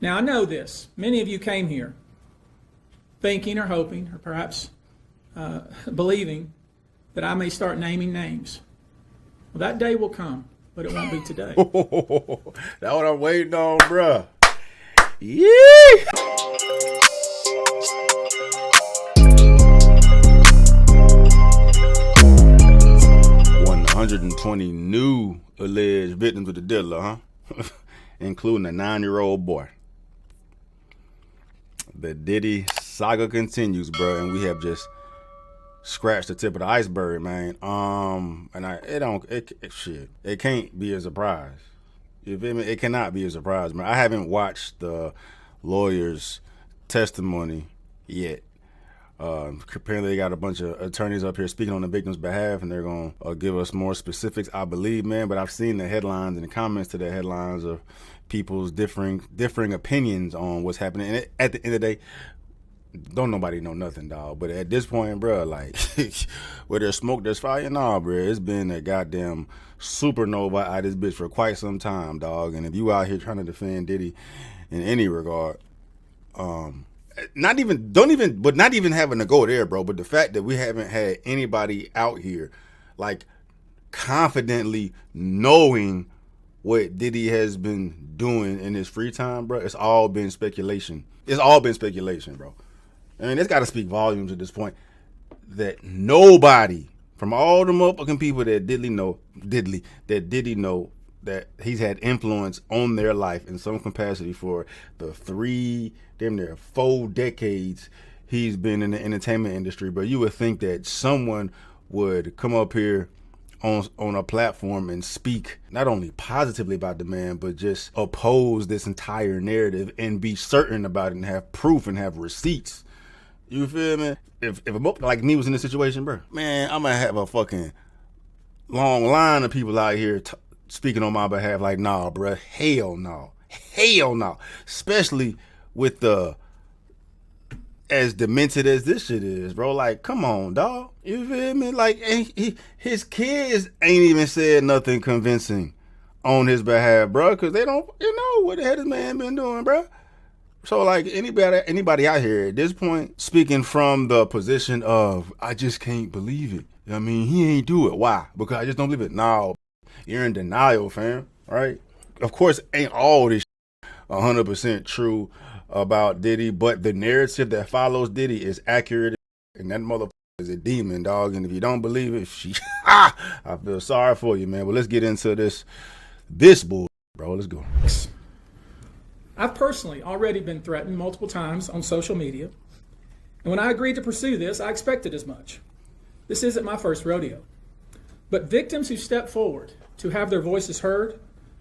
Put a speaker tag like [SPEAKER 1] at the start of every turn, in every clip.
[SPEAKER 1] Now, I know this. Many of you came here thinking or hoping or perhaps believing that I may start naming names. Well, that day will come, but it won't be today.
[SPEAKER 2] That's what I'm waiting on, bruh. Yeah. 120 new alleged victims of the dealer, huh? Including a 9-year-old boy. The Diddy saga continues, bro, and we have just scratched the tip of the iceberg, man. It can't be a surprise. You feel me? It cannot be a surprise, man. I haven't watched the lawyer's testimony yet. Apparently they got a bunch of attorneys up here speaking on the victim's behalf, and they're going to give us more specifics, I believe, man. But I've seen the headlines and the comments to the headlines of people's differing opinions on what's happening. And at the end of the day, don't nobody know nothing, dog. But at this point, bro, like, where there's smoke, there's fire. Nah, bro, it's been a goddamn supernova out of this bitch for quite some time, dog. And if you out here trying to defend Diddy in any regard, not even having to go there, bro. But the fact that we haven't had anybody out here, like, confidently knowing what Diddy has been doing in his free time, bro, it's all been speculation. It's all been speculation, bro. I mean, it's got to speak volumes at this point that nobody from all the motherfucking people that Diddy know that he's had influence on their life in some capacity for the 4 decades he's been in the entertainment industry. But you would think that someone would come up here on a platform and speak not only positively about the man, but just oppose this entire narrative and be certain about it and have proof and have receipts. You feel me? If a book like me was in this situation, bro, man, I'm gonna have a fucking long line of people out here speaking on my behalf. Like, nah, bro, hell no, especially with the as demented as this shit is, bro. Like, come on, dog. You feel me? Like, his kids ain't even said nothing convincing on his behalf, bro, because they don't, what the hell this man been doing, bro. So, like, anybody out here at this point speaking from the position of, I just can't believe it. I mean, he ain't do it. Why? Because I just don't believe it. No, you're in denial, fam, right? Of course, ain't all this 100% true about Diddy, but the narrative that follows Diddy is accurate, and that motherfucker is a demon, dog. And if you don't believe it, I feel sorry for you, man. But let's get into this bull, bro. Let's go.
[SPEAKER 1] I've personally already been threatened multiple times on social media, and when I agreed to pursue this, I expected as much. This isn't my first rodeo, but victims who step forward to have their voices heard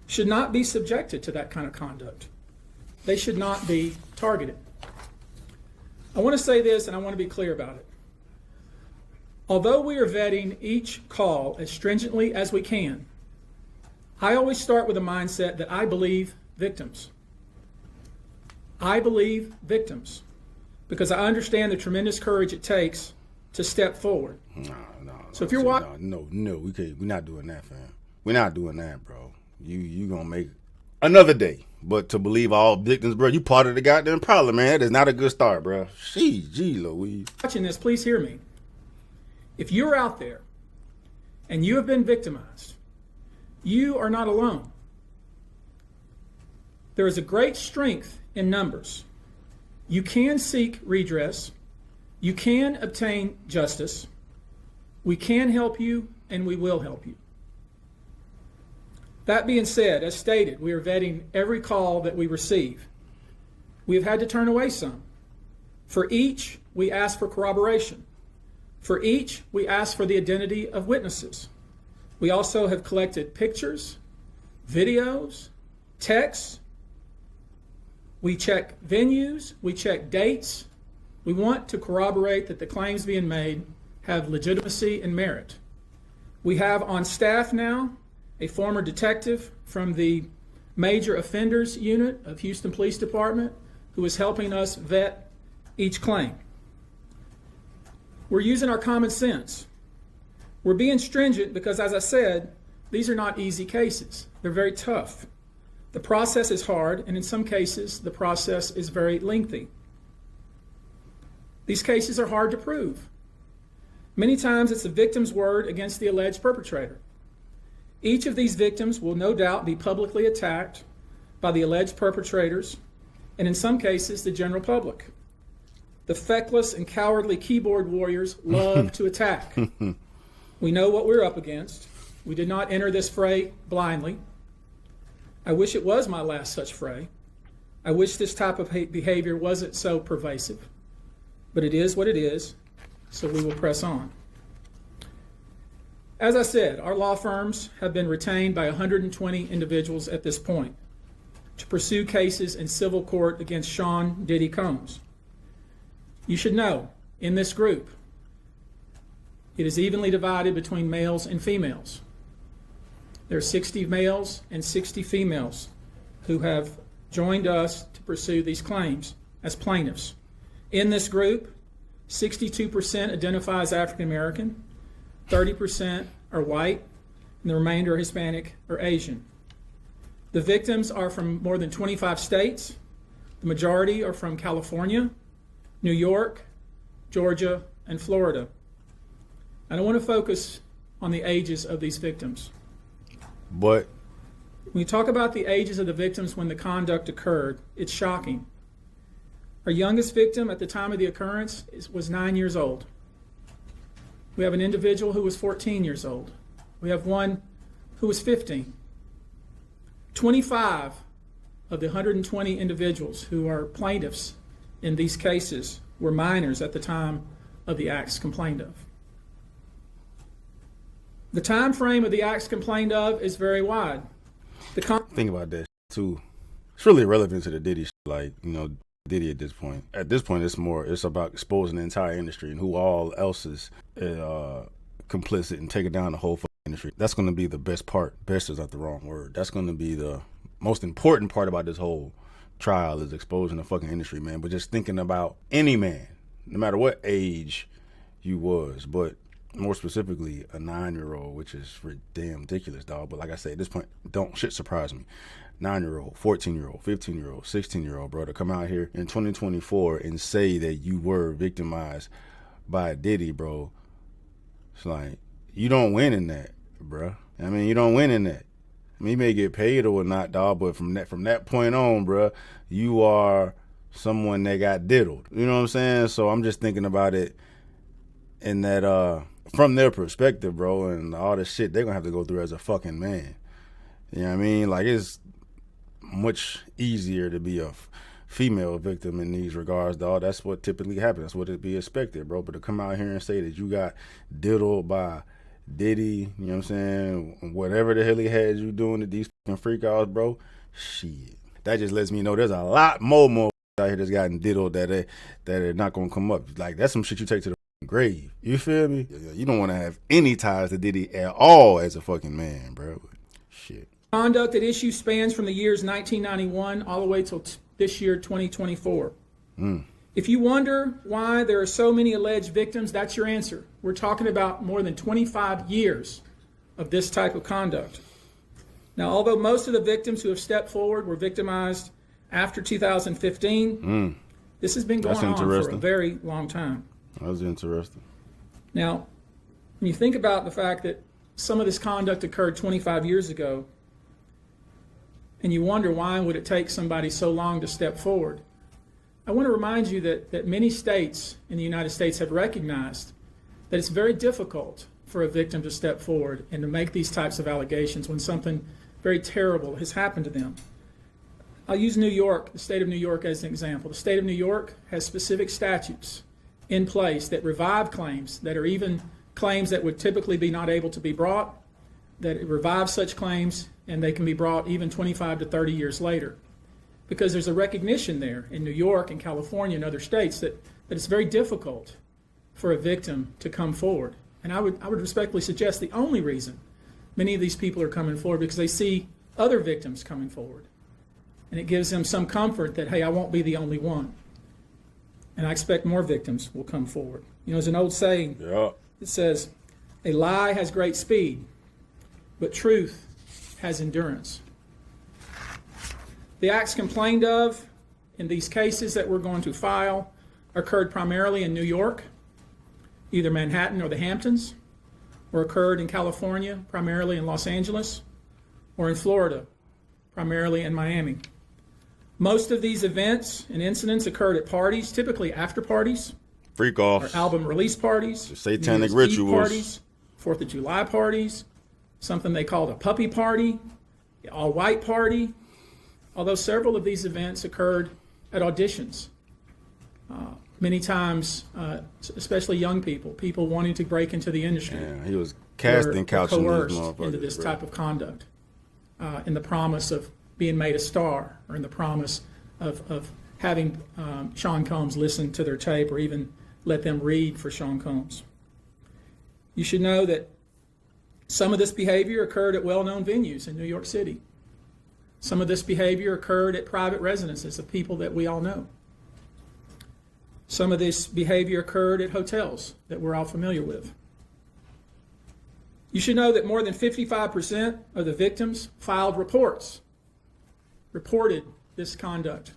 [SPEAKER 1] should not be subjected to that kind of conduct. They should not be targeted. I want to say this, and I want to be clear about it. Although we are vetting each call as stringently as we can, I always start with a mindset that I believe victims. I believe victims because I understand the tremendous courage it takes to step forward.
[SPEAKER 2] No.
[SPEAKER 1] So if you're watching,
[SPEAKER 2] no, we can't. We're not doing that, fam. We're not doing that, bro. You gonna make another day. But to believe all victims, bro, you part of the goddamn problem, man. That is not a good start, bro. Gee, Louise.
[SPEAKER 1] Watching this, please hear me. If you're out there and you have been victimized, you are not alone. There is a great strength in numbers. You can seek redress. You can obtain justice. We can help you, and we will help you. That being said, as stated, we are vetting every call that we receive. We have had to turn away some. For each, we ask for corroboration. For each, we ask for the identity of witnesses. We also have collected pictures, videos, texts. We check venues, we check dates. We want to corroborate that the claims being made have legitimacy and merit. We have on staff now a former detective from the Major Offenders Unit of Houston Police Department who is helping us vet each claim. We're using our common sense. We're being stringent because, as I said, these are not easy cases. They're very tough. The process is hard, and in some cases, the process is very lengthy. These cases are hard to prove. Many times it's the victim's word against the alleged perpetrator. Each of these victims will no doubt be publicly attacked by the alleged perpetrators, and in some cases, the general public. The feckless and cowardly keyboard warriors love to attack. We know what we're up against. We did not enter this fray blindly. I wish it was my last such fray. I wish this type of behavior wasn't so pervasive. But it is what it is, so we will press on. As I said, our law firms have been retained by 120 individuals at this point to pursue cases in civil court against Sean Diddy Combs. You should know, in this group, it is evenly divided between males and females. There are 60 males and 60 females who have joined us to pursue these claims as plaintiffs. In this group, 62% identify as African American, 30% are white, and the remainder are Hispanic or Asian. The victims are from more than 25 states. The majority are from California, New York, Georgia, and Florida. I don't want to focus on the ages of these victims.
[SPEAKER 2] But
[SPEAKER 1] when you talk about the ages of the victims when the conduct occurred, it's shocking. Our youngest victim at the time of the occurrence was 9 years old. We have an individual who was 14 years old. We have one who was 15. 25 of the 120 individuals who are plaintiffs in these cases were minors at the time of the acts complained of. The time frame of the acts complained of is very wide.
[SPEAKER 2] Think about that too. It's really irrelevant to the Diddy like, Diddy at this point. At this point, it's about exposing the entire industry and who all else is complicit and taking down the whole fucking industry. That's going to be the best part. Best is not the wrong word. That's going to be the most important part about this whole trial is exposing the fucking industry, man. But just thinking about any man, no matter what age you was, but more specifically a 9-year-old, which is damn ridiculous, dog. But like I said, at this point, don't shit surprise me. 9-year-old, 14-year-old, 15-year-old, 16-year-old, bro, to come out here in 2024 and say that you were victimized by Diddy, bro. It's like, you don't win in that, bro. I mean, you don't win in that. I mean, you may get paid or whatnot, dog, but from that point on, bro, you are someone that got diddled. You know what I'm saying? So I'm just thinking about it in that, from their perspective, bro, and all the shit they're gonna have to go through as a fucking man. You know what I mean? Like, it's much easier to be a female victim in these regards, dog. That's what typically happens. That's what it be expected, bro. But to come out here and say that you got diddled by Diddy, you know what I'm saying? Whatever the hell he had you doing to these fucking freak outs, bro, shit. That just lets me know there's a lot more out here that's gotten diddled that are not gonna come up. Like, that's some shit you take to the grave. You feel me? You don't want to have any ties to Diddy at all as a fucking man, bro. Shit.
[SPEAKER 1] Conduct at issue spans from the years 1991 all the way till this year, 2024. If you wonder why there are so many alleged victims, that's your answer. We're talking about more than 25 years of this type of conduct. Now, although most of the victims who have stepped forward were victimized after 2015, this has been going on for a very long time.
[SPEAKER 2] That's interesting.
[SPEAKER 1] Now, when you think about the fact that some of this conduct occurred 25 years ago, and you wonder why would it take somebody so long to step forward, I want to remind you that many states in the United States have recognized that it's very difficult for a victim to step forward and to make these types of allegations when something very terrible has happened to them. I'll use New York, the state of New York, as an example. The state of New York has specific statutes in place that revive claims that are even claims that would typically be not able to be brought, that it revives such claims and they can be brought even 25 to 30 years later. Because there's a recognition there in New York and California and other states that it's very difficult for a victim to come forward. And I would respectfully suggest the only reason many of these people are coming forward because they see other victims coming forward. And it gives them some comfort that, hey, I won't be the only one. And I expect more victims will come forward. You know, there's an old saying that says, a lie has great speed, but truth has endurance. The acts complained of in these cases that we're going to file occurred primarily in New York, either Manhattan or the Hamptons, or occurred in California, primarily in Los Angeles, or in Florida, primarily in Miami. Most of these events and incidents occurred at parties, typically after parties,
[SPEAKER 2] Freak
[SPEAKER 1] or
[SPEAKER 2] offs.
[SPEAKER 1] album release parties,
[SPEAKER 2] Satanic
[SPEAKER 1] New Year's Eve
[SPEAKER 2] rituals.
[SPEAKER 1] parties, 4th of July parties, something they called a puppy party, the all-white party, although several of these events occurred at auditions. Many times, especially young people wanting to break into the industry.
[SPEAKER 2] Yeah, he was casting couch in these
[SPEAKER 1] coerced
[SPEAKER 2] motherfuckers.
[SPEAKER 1] into this
[SPEAKER 2] bro.
[SPEAKER 1] type of conduct, in the promise of being made a star, or in the promise of having Sean Combs listen to their tape, or even let them read for Sean Combs. You should know that some of this behavior occurred at well-known venues in New York City. Some of this behavior occurred at private residences of people that we all know. Some of this behavior occurred at hotels that we're all familiar with. You should know that more than 55% of the victims filed reported this conduct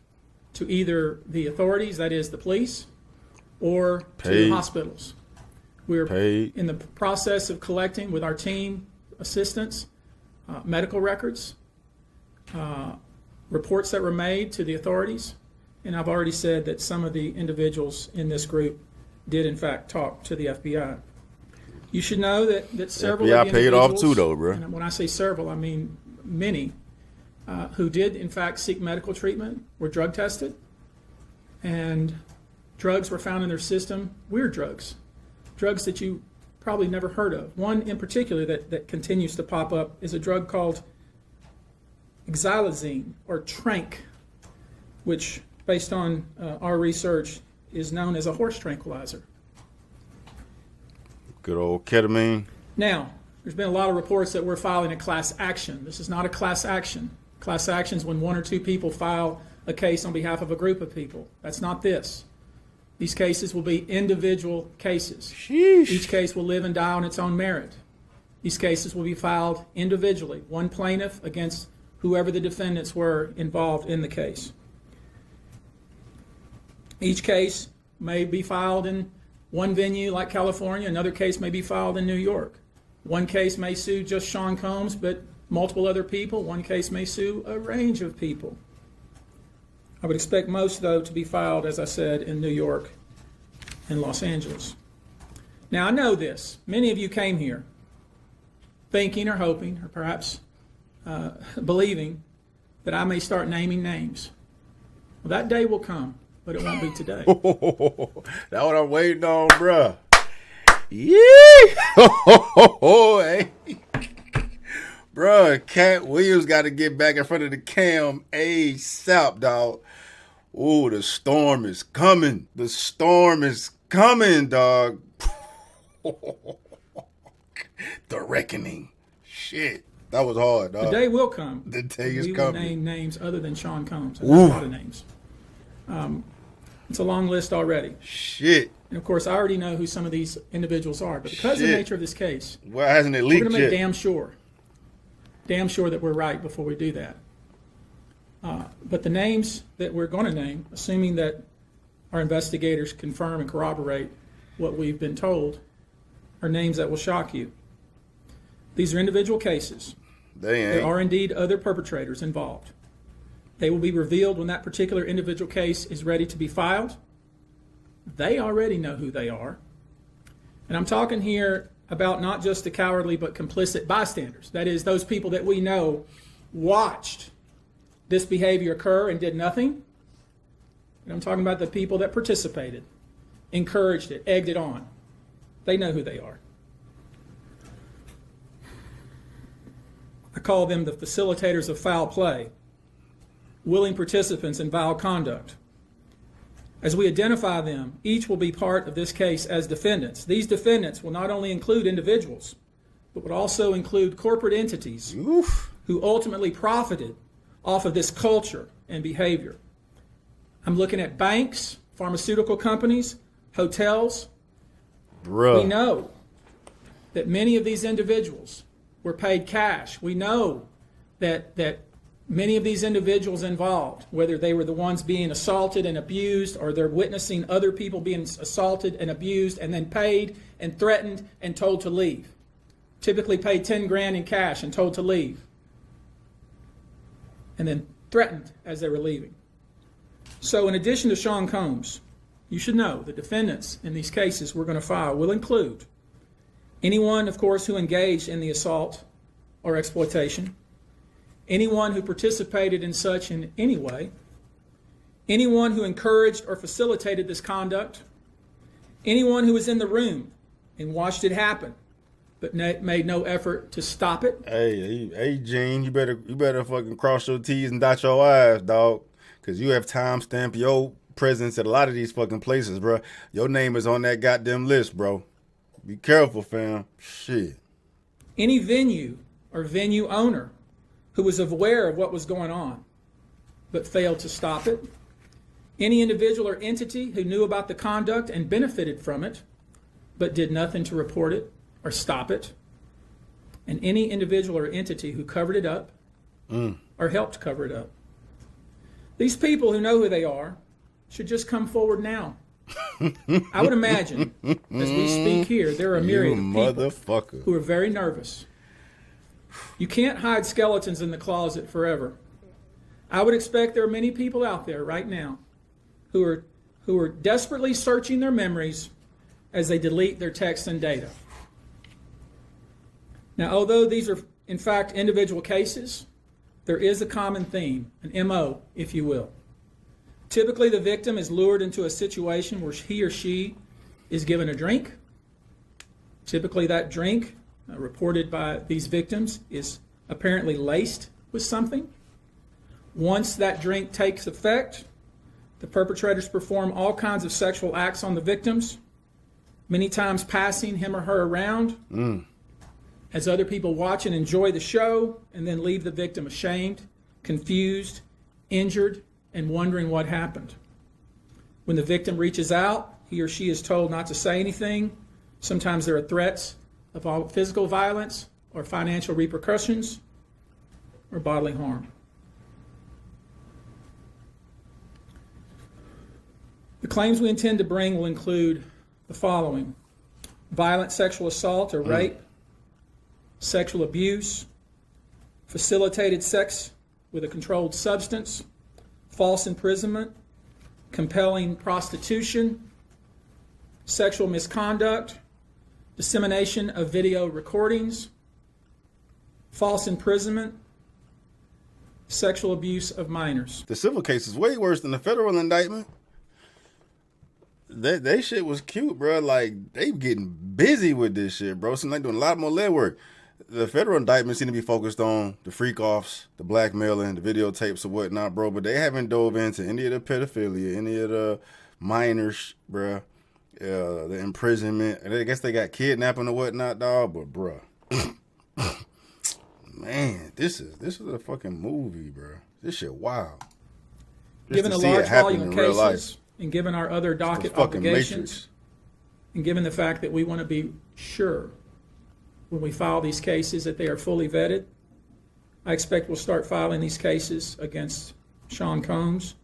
[SPEAKER 1] to either the authorities, that is the police, or to the hospitals. We're in the process of collecting with our team assistants medical records, reports that were made to the authorities, and I've already said that some of the individuals in this group did in fact talk to the FBI. You should know that several
[SPEAKER 2] FBI
[SPEAKER 1] of the
[SPEAKER 2] paid off
[SPEAKER 1] individuals,
[SPEAKER 2] too, though, bro.
[SPEAKER 1] and when I say several, I mean many, who did in fact seek medical treatment were drug tested, and drugs were found in their system, weird drugs that you probably never heard of. One in particular that continues to pop up is a drug called xylazine, or trank, which, based on our research, is known as a horse tranquilizer.
[SPEAKER 2] Good old ketamine.
[SPEAKER 1] Now, there's been a lot of reports that we're filing a class action. This is not a class action. Class action is when one or two people file a case on behalf of a group of people. That's not this. These cases will be individual cases.
[SPEAKER 2] Sheesh.
[SPEAKER 1] Each case will live and die on its own merit. These cases will be filed individually, one plaintiff against whoever the defendants were involved in the case. Each case may be filed in one venue like California, another case may be filed in New York. One case may sue just Sean Combs, but multiple other people. One case may sue a range of people. I would expect most, though, to be filed, as I said, in New York and Los Angeles. Now, I know this. Many of you came here thinking or hoping or perhaps believing that I may start naming names. Well, that day will come, but it won't be today.
[SPEAKER 2] That's what I'm waiting on, bruh. Yeah. Hey. Bruh, Cat Williams got to get back in front of the cam ASAP, dog. Ooh, the storm is coming. The storm is coming, dog. The reckoning. Shit. That was hard, dog.
[SPEAKER 1] The day will come.
[SPEAKER 2] The day is
[SPEAKER 1] we
[SPEAKER 2] coming.
[SPEAKER 1] will name names other than Sean Combs. There's a lot of names. It's a long list already.
[SPEAKER 2] Shit.
[SPEAKER 1] And of course, I already know who some of these individuals are. But because of the nature of this case,
[SPEAKER 2] Why hasn't it
[SPEAKER 1] we're
[SPEAKER 2] leaked
[SPEAKER 1] going to make
[SPEAKER 2] yet?
[SPEAKER 1] damn sure that we're right before we do that. But the names that we're going to name, assuming that our investigators confirm and corroborate what we've been told, are names that will shock you. These are individual cases. There are indeed other perpetrators involved. They will be revealed when that particular individual case is ready to be filed. They already know who they are. And I'm talking here about not just the cowardly but complicit bystanders. That is, those people that we know watched this behavior occur and did nothing. And I'm talking about the people that participated, encouraged it, egged it on. They know who they are. I call them the facilitators of foul play, willing participants in vile conduct. As we identify them, each will be part of this case as defendants. These defendants will not only include individuals, but would also include corporate entities who ultimately profited off of this culture and behavior. I'm looking at banks, pharmaceutical companies, hotels. We know that many of these individuals were paid cash. We know that Many of these individuals involved, whether they were the ones being assaulted and abused, or they're witnessing other people being assaulted and abused and then paid and threatened and told to leave. Typically paid 10 grand in cash and told to leave. And then threatened as they were leaving. So in addition to Sean Combs, you should know the defendants in these cases we're going to file will include anyone, of course, who engaged in the assault or exploitation, anyone who participated in such in any way, anyone who encouraged or facilitated this conduct, anyone who was in the room and watched it happen but made no effort to stop it.
[SPEAKER 2] Hey, Gene, you better fucking cross your T's and dot your I's, dog, because you have timestamped your presence at a lot of these fucking places, bro. Your name is on that goddamn list, bro. Be careful, fam. Shit.
[SPEAKER 1] Any venue or venue owner who was aware of what was going on but failed to stop it. Any individual or entity who knew about the conduct and benefited from it but did nothing to report it or stop it. And any individual or entity who covered it up or helped cover it up. These people who know who they are should just come forward now. I would imagine, as we speak here, there are a myriad of people who are very nervous. You can't hide skeletons in the closet forever. I would expect there are many people out there right now who are desperately searching their memories as they delete their texts and data. Now, although these are, in fact, individual cases, there is a common theme, an MO, if you will. Typically, the victim is lured into a situation where he or she is given a drink. Typically, that drink, reported by these victims, is apparently laced with something. Once that drink takes effect, the perpetrators perform all kinds of sexual acts on the victims, many times passing him or her around as other people watch and enjoy the show, and then leave the victim ashamed, confused, injured, and wondering what happened. When the victim reaches out, he or she is told not to say anything. Sometimes there are threats of physical violence or financial repercussions or bodily harm. The claims we intend to bring will include the following: violent sexual assault or rape, sexual abuse, facilitated sex with a controlled substance, false imprisonment, compelling prostitution, sexual misconduct, dissemination of video recordings, false imprisonment, sexual abuse of minors.
[SPEAKER 2] The civil case is way worse than the federal indictment. They shit was cute, bro. Like, they getting busy with this shit, bro. Seems like doing a lot more legwork. The federal indictment seem to be focused on the freak-offs, the blackmailing, the videotapes and whatnot, bro. But they haven't dove into any of the pedophilia, any of the minors, bro. The imprisonment. And I guess they got kidnapping or whatnot, dog. But, bro, man, this is a fucking movie, bro. This shit wild.
[SPEAKER 1] Given a large volume of cases, and given our other docket obligations, and given the fact that we want to be sure when we file these cases that they are fully vetted, I expect we'll start filing these cases against Sean Combs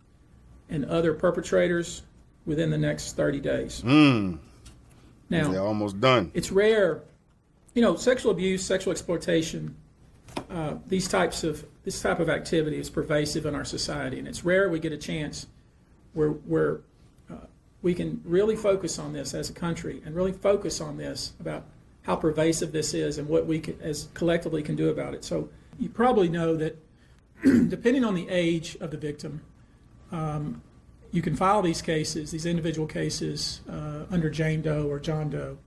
[SPEAKER 1] and other perpetrators within the next 30 days. Now,
[SPEAKER 2] they're almost done.
[SPEAKER 1] It's rare, sexual abuse, sexual exploitation, this type of activity is pervasive in our society, and it's rare we get a chance where we can really focus on this as a country and really focus on this about how pervasive this is and what we as collectively can do about it. So you probably know that depending on the age of the victim, you can file these cases, these individual cases, under Jane Doe or John Doe.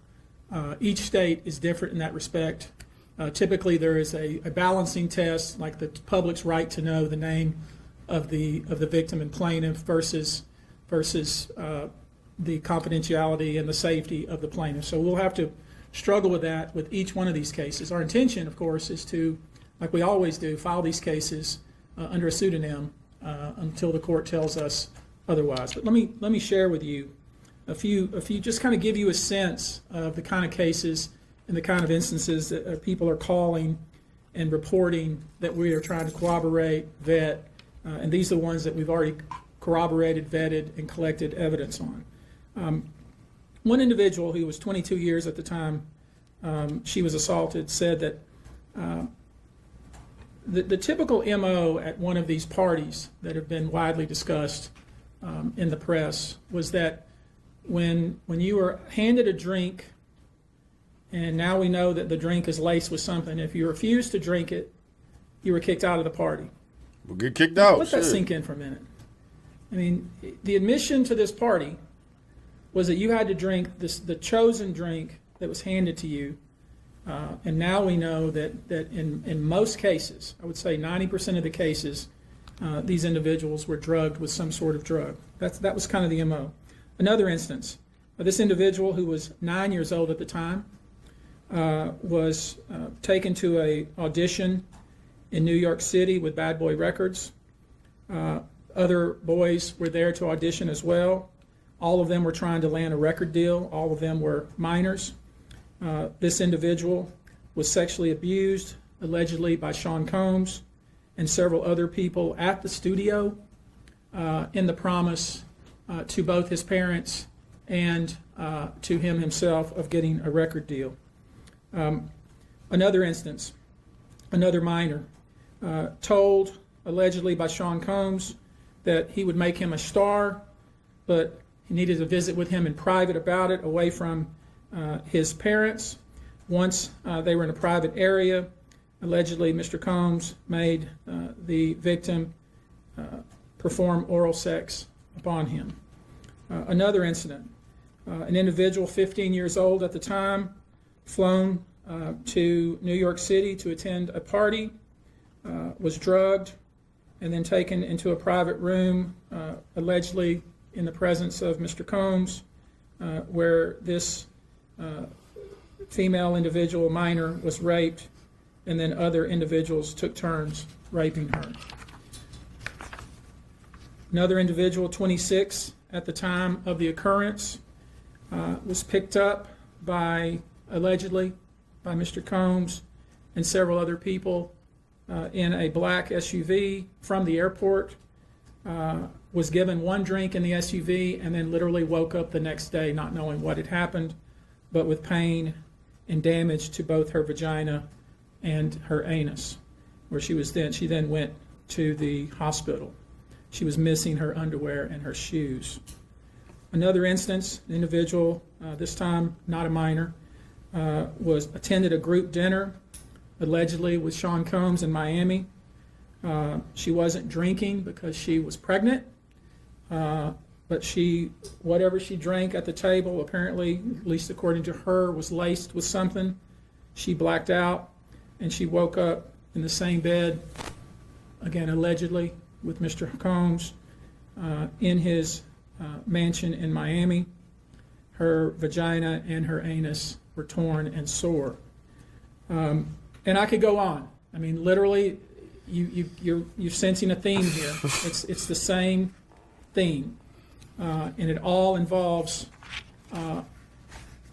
[SPEAKER 1] Each state is different in that respect. Typically there is a balancing test, like the public's right to know the name of the victim and plaintiff versus the confidentiality and the safety of the plaintiff. So we'll have to struggle with that with each one of these cases. Our intention, of course, is to, like we always do, file these cases under a pseudonym until the court tells us otherwise. But let me share with you a few, just kind of give you a sense of the kind of cases and the kind of instances that people are calling and reporting that we are trying to corroborate, vet, and these are the ones that we've already corroborated, vetted, and collected evidence on. One individual who was 22 years at the time she was assaulted said that the typical MO at one of these parties that have been widely discussed in the press was that when you were handed a drink, and now we know that the drink is laced with something, if you refused to drink it, you were kicked out of the party.
[SPEAKER 2] We'll get kicked out.
[SPEAKER 1] Let that sink in for a minute. I mean, the admission to this party was that you had to drink the chosen drink that was handed to you. And now we know that in most cases, I would say 90% of the cases, these individuals were drugged with some sort of drug. That was kind of the MO. Another instance, this individual who was 9 years old at the time was taken to a audition in New York City with Bad Boy Records. Other boys were there to audition as well. All of them were trying to land a record deal. All of them were minors. This individual was sexually abused, allegedly by Sean Combs and several other people at the studio in the promise to both his parents and to him himself of getting a record deal. Another instance, another minor, told allegedly by Sean Combs that he would make him a star, but he needed to visit with him in private about it, away from his parents. Once they were in a private area, allegedly Mr. Combs made the victim perform oral sex upon him. Another incident, an individual 15 years old at the time, flown to New York City to attend a party, was drugged, and then taken into a private room, allegedly in the presence of Mr. Combs, where this female individual, minor, was raped, and then other individuals took turns raping her. Another individual, 26 at the time of the occurrence, was picked up allegedly by Mr. Combs and several other people in a black SUV from the airport, was given one drink in the SUV, and then literally woke up the next day not knowing what had happened, but with pain and damage to both her vagina and her anus, where she then went to the hospital. She was missing her underwear and her shoes. Another instance, an individual, this time not a minor, attended a group dinner, allegedly with Sean Combs in Miami. She wasn't drinking because she was pregnant, but whatever she drank at the table, apparently, at least according to her, was laced with something. She blacked out, and she woke up in the same bed, again allegedly, with Mr. Combs in his mansion in Miami. Her vagina and her anus were torn and sore. And I could go on. I mean, literally, you're sensing a theme here. It's the same theme, and it all involves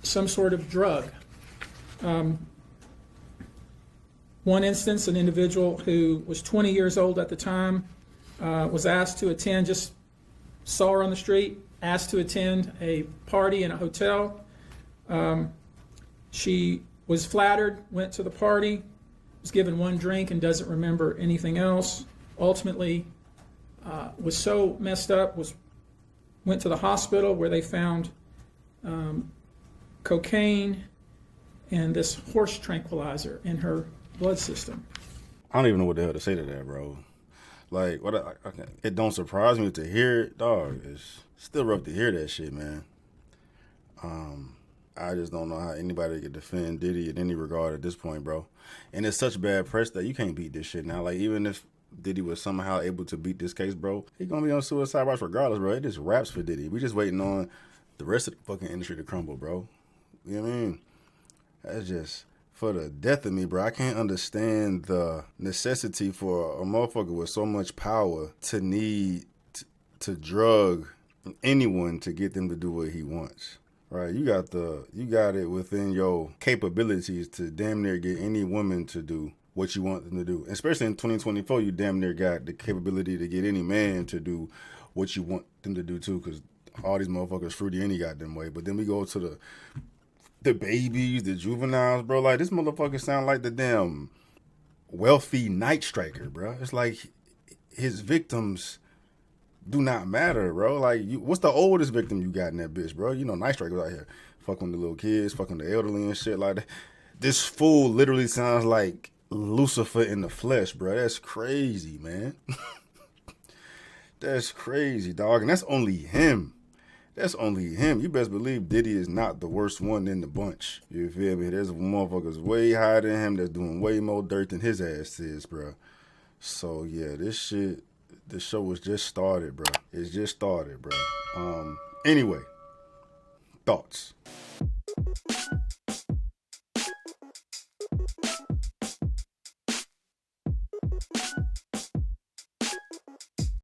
[SPEAKER 1] some sort of drug. One instance, an individual who was 20 years old at the time was asked to attend, just saw her on the street, asked to attend a party in a hotel. She was flattered, went to the party, was given one drink and doesn't remember anything else. Ultimately, was so messed up, went to the hospital where they found cocaine and this horse tranquilizer in her blood system.
[SPEAKER 2] I don't even know what the hell to say to that, bro. Like, it don't surprise me to hear it, dog. It's still rough to hear that shit, man. I just don't know how anybody could defend Diddy in any regard at this point, bro. And it's such bad press that you can't beat this shit now. Like, even if Diddy was somehow able to beat this case, bro, he gonna be on suicide watch regardless, bro. It just raps for Diddy. We just waiting on the rest of the fucking industry to crumble, bro. You know what I mean? That's just for the death of me, bro. I can't understand the necessity for a motherfucker with so much power to need to drug anyone to get them to do what he wants. Right? You got it within your capabilities to damn near get any woman to do what you want them to do. Especially in 2024, you damn near got the capability to get any man to do what you want them to do too, because all these motherfuckers fruity any goddamn way. But then we go to the babies, the juveniles, bro. Like, this motherfucker sound like the damn wealthy night striker, bro. It's like his victims do not matter, bro. Like, what's the oldest victim you got in that bitch, bro? You know, night strikers out here fucking the little kids, fucking the elderly and shit like that. This fool literally sounds like Lucifer in the flesh, bro. That's crazy, man. That's crazy, dog. And that's only him. That's only him. You best believe Diddy is not the worst one in the bunch. You feel me? There's motherfuckers way higher than him that's doing way more dirt than his ass is, bro. So, yeah, this show was just started, bro. It's just started, bro. Anyway, thoughts.